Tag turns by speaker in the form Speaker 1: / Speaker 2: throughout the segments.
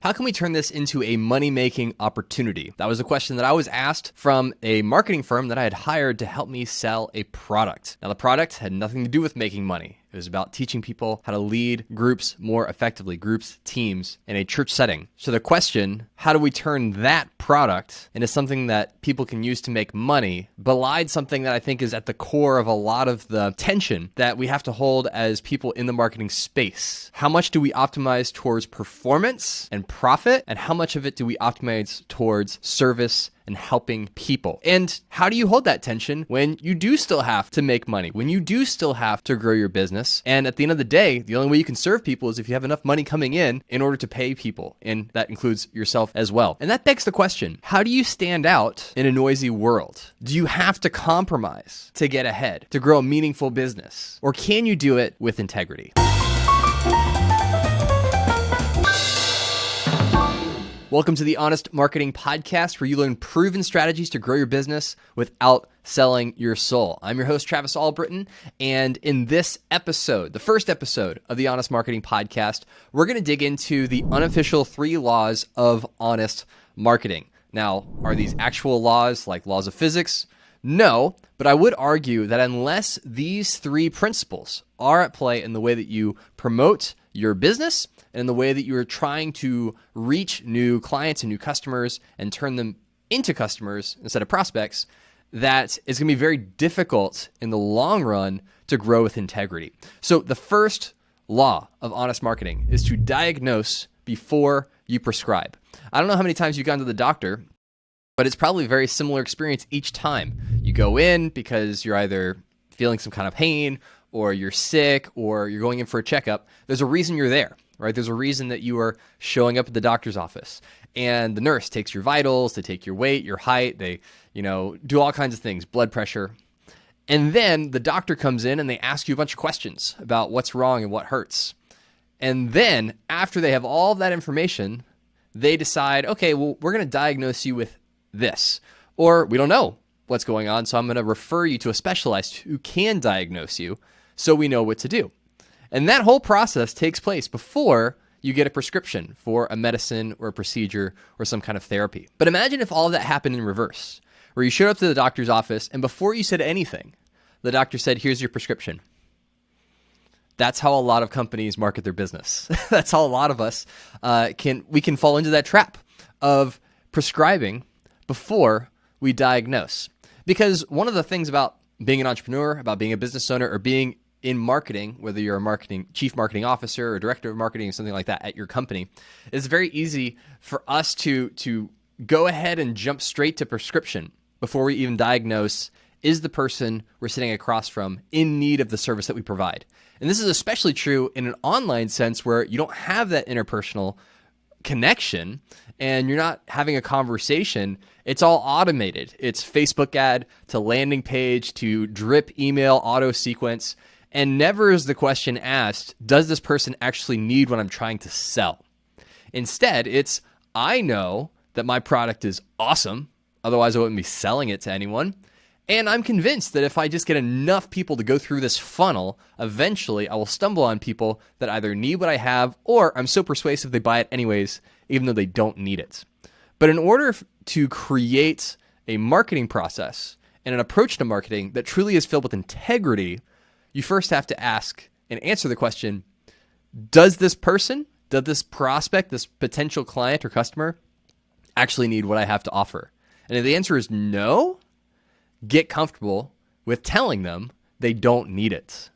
Speaker 1: How can we turn this into a money-making opportunity? That was a question that I was asked from a marketing firm that I had hired to help me sell a product. Now, the product had nothing to do with making money. It was about teaching people how to lead groups more effectively, groups, teams, in a church setting. So the question, how do we turn that product into something that people can use to make money, belied something that I think is at the core of a lot of the tension that we have to hold as people in the marketing space. How much do we optimize towards performance and profit, and how much of it do we optimize towards service and helping people? And how do you hold that tension when you do still have to make money, when you do still have to grow your business? And at the end of the day, the only way you can serve people is if you have enough money coming in order to pay people. And that includes yourself as well. And that begs the question, how do you stand out in a noisy world? Do you have to compromise to get ahead, to grow a meaningful business? Or can you do it with integrity? Welcome to the Honest Marketing Podcast, where you learn proven strategies to grow your business without selling your soul. I'm your host, Travis Albritton, and in this episode, the first episode of the Honest Marketing Podcast, we're going to dig into the unofficial 3 laws of honest marketing. Now, are these actual laws like laws of physics? No, but I would argue that unless these 3 principles are at play in the way that you promote your business and in the way that you are trying to reach new clients and new customers and turn them into customers instead of prospects, that it's going to be very difficult in the long run to grow with integrity. So the first law of honest marketing is to diagnose before you prescribe. I don't know how many times you've gone to the doctor, but it's probably a very similar experience each time. You go in because you're either feeling some kind of pain, or you're sick, or you're going in for a checkup. There's a reason you're there, right? There's a reason that you are showing up at the doctor's office. And the nurse takes your vitals, they take your weight, your height, they, do all kinds of things, blood pressure. And then the doctor comes in and they ask you a bunch of questions about what's wrong and what hurts. And then after they have all of that information, they decide, okay, well, we're going to diagnose you with this. Or we don't know what's going on, so I'm going to refer you to a specialist who can diagnose you so we know what to do. And that whole process takes place before you get a prescription for a medicine or a procedure or some kind of therapy. But imagine if all of that happened in reverse, where you showed up to the doctor's office and before you said anything, the doctor said, here's your prescription. That's how a lot of companies market their business. That's how a lot of us can fall into that trap of prescribing before we diagnose. Because one of the things about being an entrepreneur, about being a business owner, or being in marketing, whether you're a chief marketing officer or director of marketing or something like that at your company, it's very easy for us to go ahead and jump straight to prescription before we even diagnose, is the person we're sitting across from in need of the service that we provide? And this is especially true in an online sense where you don't have that interpersonal connection and you're not having a conversation. It's all automated. It's Facebook ad to landing page to drip email auto sequence. And never is the question asked, does this person actually need what I'm trying to sell? Instead, it's, I know that my product is awesome. Otherwise, I wouldn't be selling it to anyone. And I'm convinced that if I just get enough people to go through this funnel, eventually I will stumble on people that either need what I have, or I'm so persuasive they buy it anyways, even though they don't need it. But in order to create a marketing process and an approach to marketing that truly is filled with integrity, you first have to ask and answer the question, does this person, does this prospect, this potential client or customer actually need what I have to offer? And if the answer is no, get comfortable with telling them they don't need it,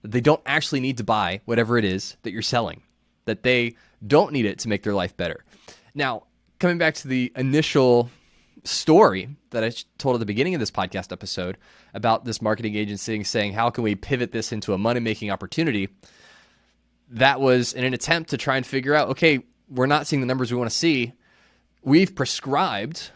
Speaker 1: that they don't actually need to buy whatever it is that you're selling, that they don't need it to make their life better. Now, coming back to the initial story that I told at the beginning of this podcast episode about this marketing agency saying, how can we pivot this into a money-making opportunity? That was in an attempt to try and figure out, okay, we're not seeing the numbers we want to see. We've prescribed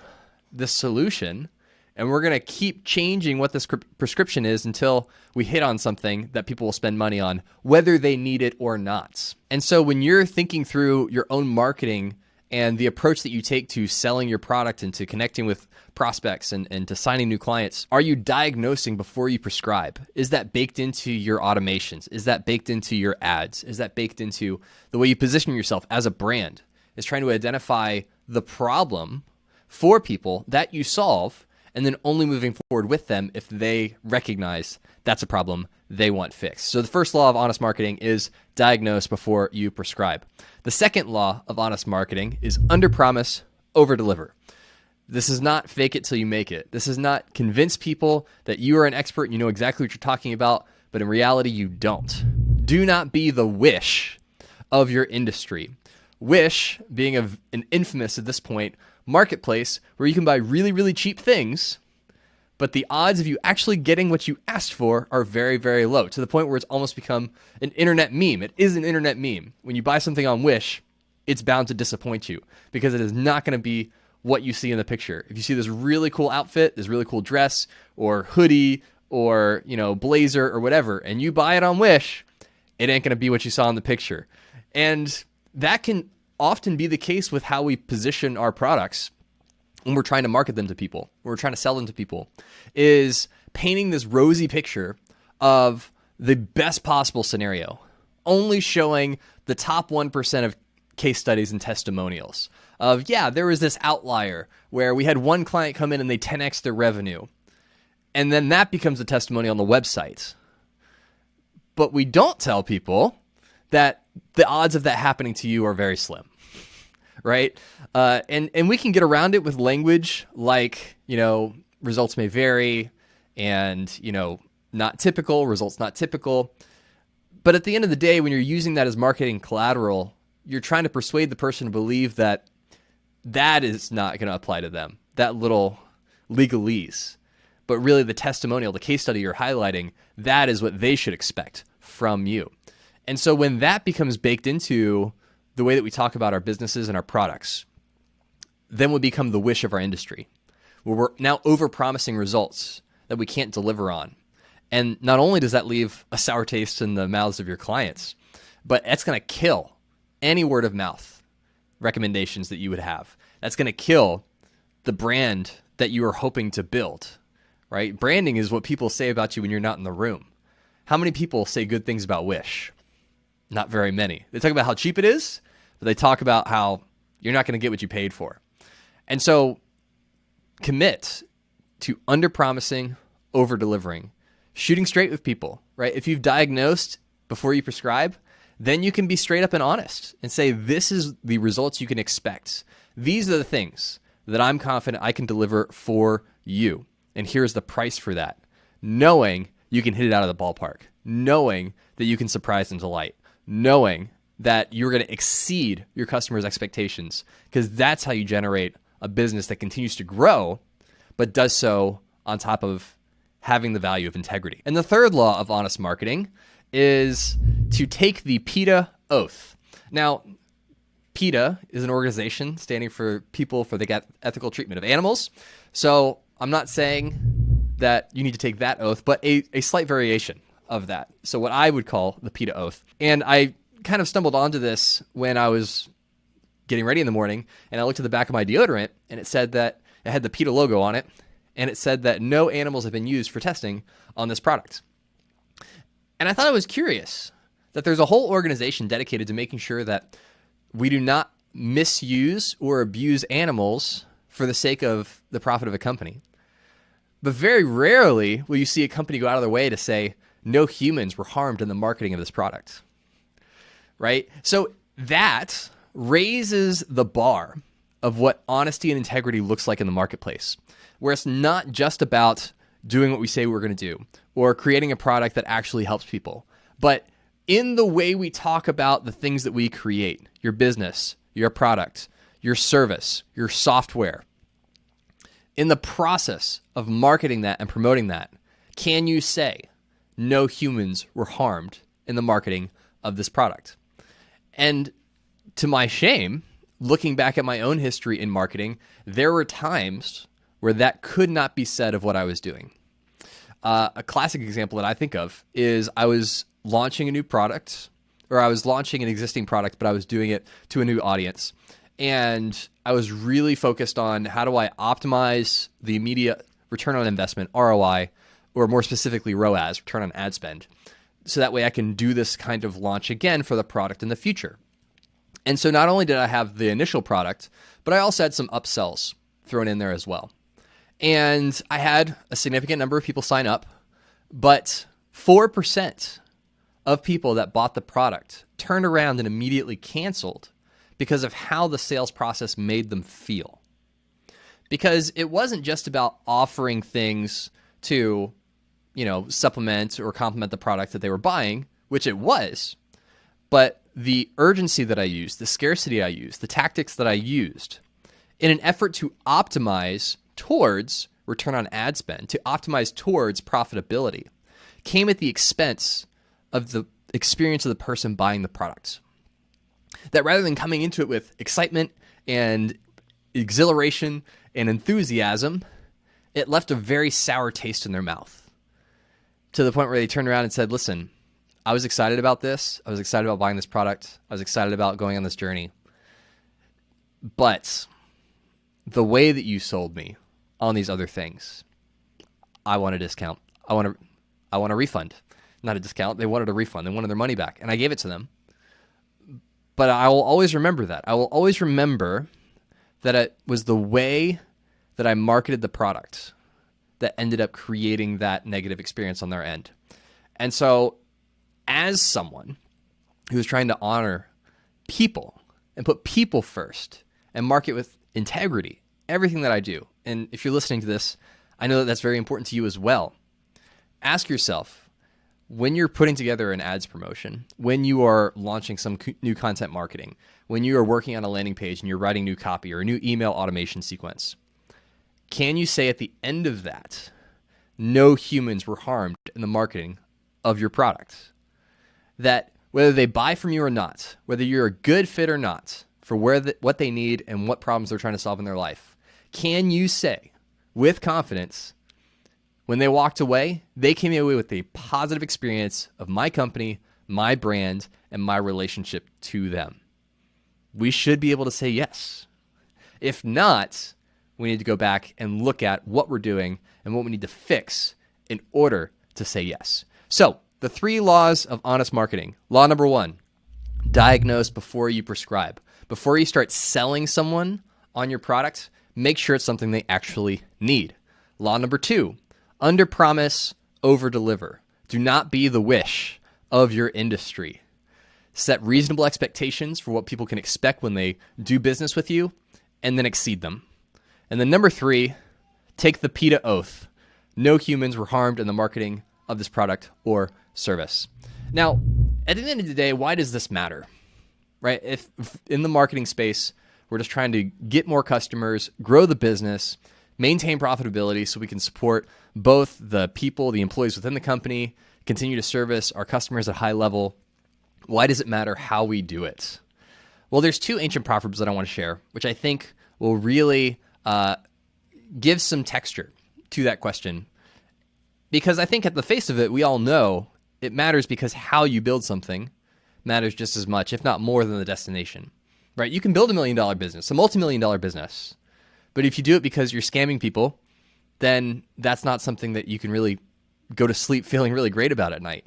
Speaker 1: this solution, and we're going to keep changing what this prescription is until we hit on something that people will spend money on, whether they need it or not. And so when you're thinking through your own marketing and the approach that you take to selling your product and to connecting with prospects and to signing new clients, are you diagnosing before you prescribe? Is that baked into your automations? Is that baked into your ads? Is that baked into the way you position yourself as a brand? is trying to identify the problem for people that you solve, and then only moving forward with them if they recognize that's a problem they want fixed. So the first law of honest marketing is diagnose before you prescribe. The second law of honest marketing is underpromise, overdeliver. This is not fake it till you make it. This is not convince people that you are an expert and you know exactly what you're talking about, but in reality you don't. Do not be the Wish of your industry. Wish being an infamous at this point marketplace where you can buy really, really cheap things, but the odds of you actually getting what you asked for are very, very low, to the point where it's almost become an internet meme. It is an internet meme. When you buy something on Wish, it's bound to disappoint you because it is not going to be what you see in the picture. If you see this really cool outfit, this really cool dress or hoodie or, blazer or whatever, and you buy it on Wish, it ain't going to be what you saw in the picture. And that can often be the case with how we position our products when we're trying to market them to people, when we're trying to sell them to people, is painting this rosy picture of the best possible scenario, only showing the top 1% of case studies and testimonials of, there was this outlier where we had one client come in and they 10x their revenue. And then that becomes a testimony on the website. But we don't tell people that the odds of that happening to you are very slim. Right? And we can get around it with language like, results may vary and, not typical, results not typical. But at the end of the day, when you're using that as marketing collateral, you're trying to persuade the person to believe that that is not going to apply to them, that little legalese. But really the testimonial, the case study you're highlighting, that is what they should expect from you. And so when that becomes baked into the way that we talk about our businesses and our products, then we become the Wish of our industry, where we're now overpromising results that we can't deliver on. And not only does that leave a sour taste in the mouths of your clients, but it's going to kill any word of mouth recommendations that you would have. That's going to kill the brand that you are hoping to build, right? Branding is what people say about you when you're not in the room. How many people say good things about Wish? Not very many. They talk about how cheap it is, but they talk about how you're not going to get what you paid for. And so commit to underpromising, over-delivering, shooting straight with people, right? If you've diagnosed before you prescribe, then you can be straight up and honest and say, this is the results you can expect. These are the things that I'm confident I can deliver for you. And here's the price for that. Knowing you can hit it out of the ballpark, knowing that you can surprise and delight, knowing that you're going to exceed your customers' expectations, because that's how you generate a business that continues to grow, but does so on top of having the value of integrity. And the third law of honest marketing is to take the PETA oath. Now, PETA is an organization standing for People for the Ethical Treatment of Animals. So I'm not saying that you need to take that oath, but a slight variation of that. So what I would call the PETA oath. And I kind of stumbled onto this when I was getting ready in the morning, and I looked at the back of my deodorant, and it said that it had the PETA logo on it, and it said that no animals have been used for testing on this product. And I thought it was curious that there's a whole organization dedicated to making sure that we do not misuse or abuse animals for the sake of the profit of a company. But very rarely will you see a company go out of their way to say no humans were harmed in the marketing of this product, right? So that raises the bar of what honesty and integrity looks like in the marketplace, where it's not just about doing what we say we're going to do or creating a product that actually helps people, but in the way we talk about the things that we create, your business, your product, your service, your software, in the process of marketing that and promoting that, can you say no humans were harmed in the marketing of this product? And to my shame, looking back at my own history in marketing, there were times where that could not be said of what I was doing. A classic example that I think of is I was launching a new product, or I was launching an existing product, but I was doing it to a new audience. And I was really focused on how do I optimize the immediate return on investment, ROI, or more specifically ROAS, return on ad spend, so that way I can do this kind of launch again for the product in the future. And so not only did I have the initial product, but I also had some upsells thrown in there as well. And I had a significant number of people sign up, but 4% of people that bought the product turned around and immediately canceled because of how the sales process made them feel. Because it wasn't just about offering things to, supplement or complement the product that they were buying, which it was, but the urgency that I used, the scarcity I used, the tactics that I used in an effort to optimize towards return on ad spend, to optimize towards profitability, came at the expense of the experience of the person buying the product. That rather than coming into it with excitement and exhilaration and enthusiasm, it left a very sour taste in their mouth, to the point where they turned around and said, listen, I was excited about this. I was excited about buying this product. I was excited about going on this journey. But the way that you sold me on these other things, I want a discount. I want a refund. Not a discount. They wanted a refund. They wanted their money back. And I gave it to them. But I will always remember that. I will always remember that it was the way that I marketed the product that ended up creating that negative experience on their end. And so as someone who's trying to honor people and put people first and market with integrity, everything that I do, and if you're listening to this, I know that that's very important to you as well. Ask yourself, when you're putting together an ads promotion, when you are launching some new content marketing, when you are working on a landing page and you're writing new copy or a new email automation sequence, can you say at the end of that, no humans were harmed in the marketing of your product? That whether they buy from you or not, whether you're a good fit or not for what they need and what problems they're trying to solve in their life, can you say with confidence, when they walked away, they came away with a positive experience of my company, my brand, and my relationship to them? We should be able to say yes. If not, we need to go back and look at what we're doing and what we need to fix in order to say yes. So, the 3 laws of honest marketing. Law number 1, diagnose before you prescribe. Before you start selling someone on your product, make sure it's something they actually need. Law number 2, under-promise, over-deliver. Do not be the Wish of your industry. Set reasonable expectations for what people can expect when they do business with you, and then exceed them. And then number 3, take the PETA oath. No humans were harmed in the marketing of this product or service. Now, at the end of the day, why does this matter? Right? If in the marketing space, we're just trying to get more customers, grow the business, maintain profitability so we can support both the people, the employees within the company, continue to service our customers at a high level, why does it matter how we do it? Well, there's 2 ancient proverbs that I want to share, which I think will really give some texture to that question. Because I think at the face of it, we all know it matters because how you build something matters just as much, if not more, than the destination. Right? You can build $1 million business, a multi-million-dollar business. But if you do it because you're scamming people, then that's not something that you can really go to sleep feeling really great about at night.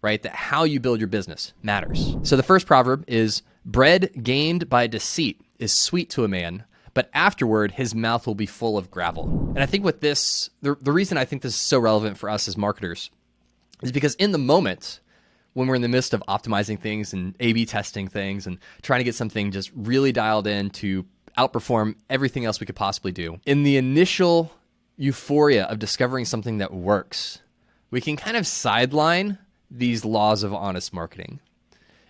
Speaker 1: Right? That how you build your business matters. So the first proverb is, bread gained by deceit is sweet to a man, but afterward his mouth will be full of gravel. And I think with this, the reason I think this is so relevant for us as marketers is because in the moment, when we're in the midst of optimizing things and A/B testing things and trying to get something just really dialed in to outperform everything else we could possibly do, in the initial euphoria of discovering something that works, we can kind of sideline these laws of honest marketing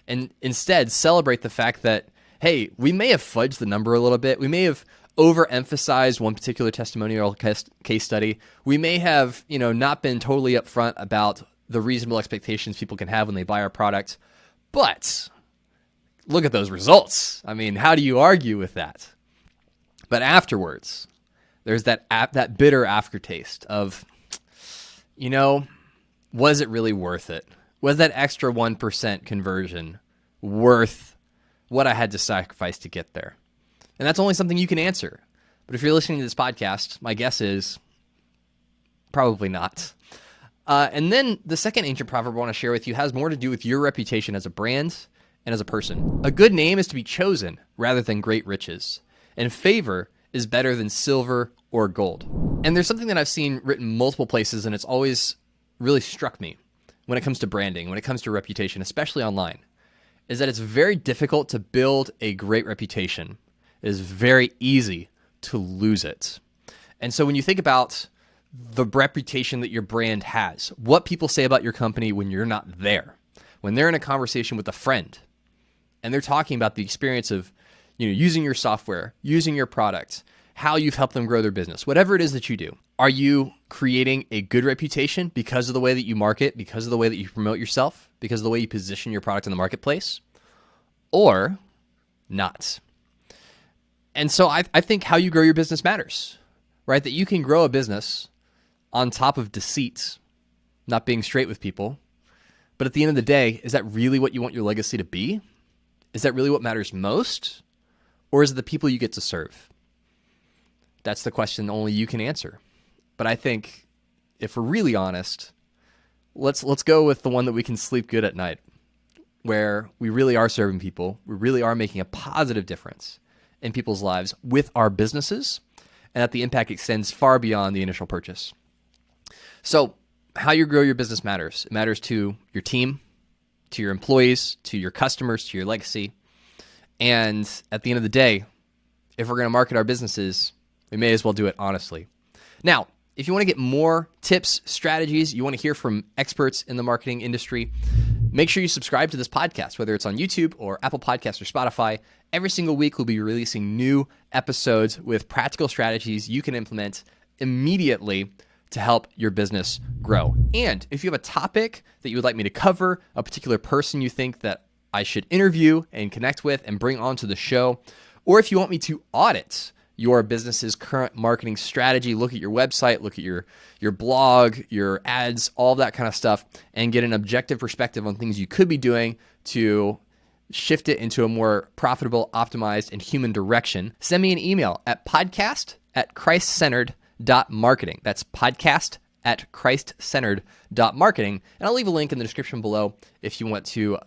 Speaker 1: and instead celebrate the fact that, hey, we may have fudged the number a little bit. We may have overemphasized one particular testimonial case study. We may have, not been totally upfront about the reasonable expectations people can have when they buy our product. But look at those results. I mean, how do you argue with that? But afterwards, there's that bitter aftertaste of, was it really worth it? Was that extra 1% conversion worth what I had to sacrifice to get there? And that's only something you can answer. But if you're listening to this podcast, my guess is probably not. And then the second ancient proverb I want to share with you has more to do with your reputation as a brand and as a person. A good name is to be chosen rather than great riches, and favor is better than silver or gold. And there's something that I've seen written multiple places, and it's always really struck me when it comes to branding, when it comes to reputation, especially online, is that it's very difficult to build a great reputation. It is very easy to lose it. And so when you think about the reputation that your brand has, what people say about your company when you're not there, when they're in a conversation with a friend and they're talking about the experience of, using your software, using your product, how you've helped them grow their business, whatever it is that you do, are you creating a good reputation because of the way that you market, because of the way that you promote yourself, because of the way you position your product in the marketplace, or not? And so I think how you grow your business matters, right? That you can grow a business on top of deceit, not being straight with people. But at the end of the day, is that really what you want your legacy to be? Is that really what matters most? Or is it the people you get to serve? That's the question only you can answer. But I think if we're really honest, let's go with the one that we can sleep good at night, where we really are serving people, we really are making a positive difference in people's lives with our businesses, and that the impact extends far beyond the initial purchase. So how you grow your business matters. It matters to your team, to your employees, to your customers, to your legacy. And at the end of the day, if we're going to market our businesses, we may as well do it honestly. Now, if you want to get more tips, strategies, you want to hear from experts in the marketing industry, make sure you subscribe to this podcast, whether it's on YouTube or Apple Podcasts or Spotify. Every single week, we'll be releasing new episodes with practical strategies you can implement immediately to help your business grow. And if you have a topic that you would like me to cover, a particular person you think that I should interview and connect with and bring onto the show, or if you want me to audit your business's current marketing strategy, look at your website, look at your blog, your ads, all that kind of stuff, and get an objective perspective on things you could be doing to shift it into a more profitable, optimized, and human direction, send me an email at podcast@christcentered.marketing. That's podcast@christcentered.marketing. And I'll leave a link in the description below if you want to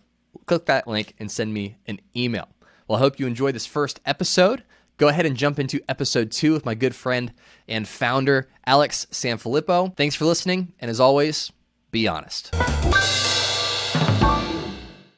Speaker 1: click that link and send me an email. Well, I hope you enjoyed this first episode. Go ahead and jump into episode 2 with my good friend and founder, Alex Sanfilippo. Thanks for listening. And as always, be honest.